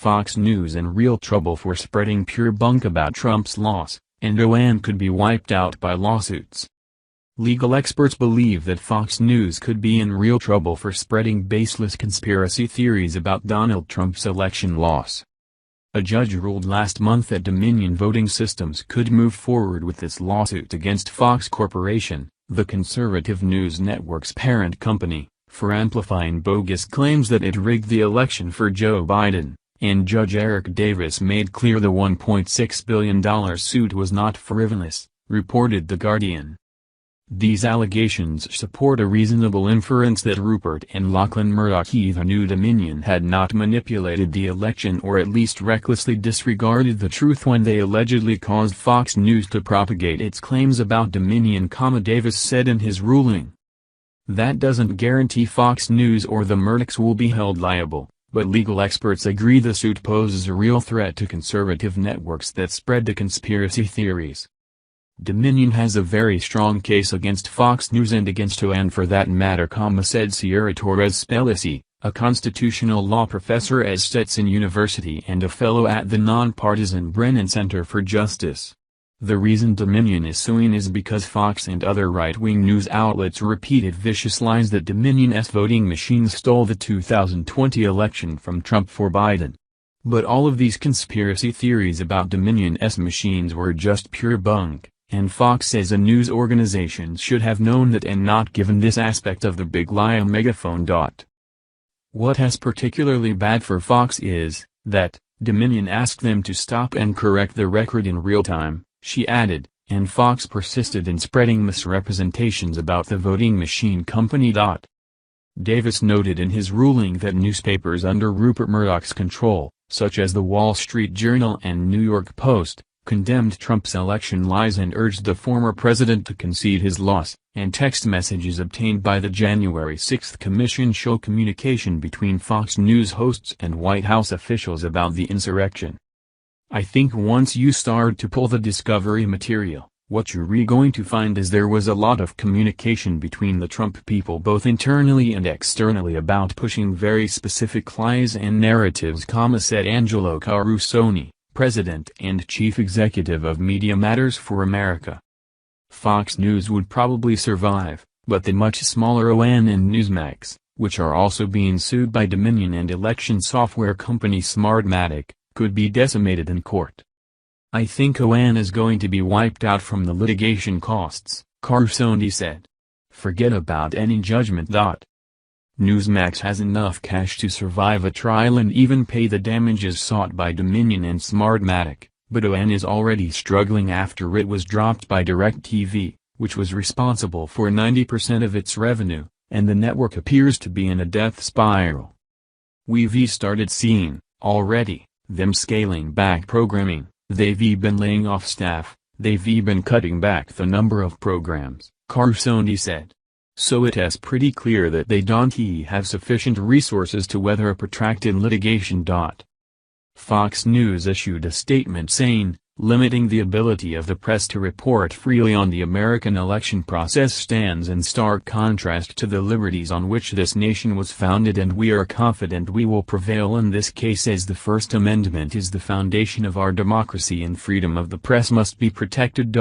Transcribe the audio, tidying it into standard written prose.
Fox News in real trouble for spreading pure bunk about Trump's loss, and OAN could be wiped out by lawsuits. Legal experts believe that Fox News could be in real trouble for spreading baseless conspiracy theories about Donald Trump's election loss. A judge ruled last month that Dominion Voting Systems could move forward with its lawsuit against Fox Corporation, the conservative news network's parent company, for amplifying bogus claims that it rigged the election for Joe Biden, and Judge Eric Davis made clear the $1.6 billion suit was not frivolous, reported The Guardian. These allegations support a reasonable inference that Rupert and Lachlan Murdoch either knew Dominion had not manipulated the election or at least recklessly disregarded the truth when they allegedly caused Fox News to propagate its claims about Dominion, Davis said in his ruling. That doesn't guarantee Fox News or the Murdochs will be held liable, but legal experts agree the suit poses a real threat to conservative networks that spread the conspiracy theories. Dominion has a very strong case against Fox News and against OAN for that matter, said Sierra Torres-Pellici, a constitutional law professor at Stetson University and a fellow at the nonpartisan Brennan Center for Justice. The reason Dominion is suing is because Fox and other right-wing news outlets repeated vicious lies that Dominion's voting machines stole the 2020 election from Trump for Biden. But all of these conspiracy theories about Dominion's machines were just pure bunk. And Fox as a news organization should have known that and not given this aspect of the big lie a megaphone. What has particularly bad for Fox is that Dominion asked them to stop and correct the record in real time, she added, and Fox persisted in spreading misrepresentations about the voting machine company. Davis noted in his ruling that newspapers under Rupert Murdoch's control, such as The Wall Street Journal and New York Post, condemned Trump's election lies and urged the former president to concede his loss, and text messages obtained by the January 6 commission show communication between Fox News hosts and White House officials about the insurrection. I think once you start to pull the discovery material, what you're going to find is there was a lot of communication between the Trump people both internally and externally about pushing very specific lies and narratives, said Angelo Carusone, President and Chief Executive of Media Matters for America. Fox News would probably survive, but the much smaller OAN and Newsmax, which are also being sued by Dominion and election software company Smartmatic, could be decimated in court. I think OAN is going to be wiped out from the litigation costs, Carusone said. Forget about any judgment. Newsmax has enough cash to survive a trial and even pay the damages sought by Dominion and Smartmatic, but OAN is already struggling after it was dropped by DirecTV, which was responsible for 90% of its revenue, and the network appears to be in a death spiral. We've started seeing, already, them scaling back programming, they've been laying off staff, they've been cutting back the number of programs, Carusone said. So it is pretty clear that they don't have sufficient resources to weather a protracted litigation. Fox News issued a statement saying, limiting the ability of the press to report freely on the American election process stands in stark contrast to the liberties on which this nation was founded, and we are confident we will prevail in this case as the First Amendment is the foundation of our democracy and freedom of the press must be protected.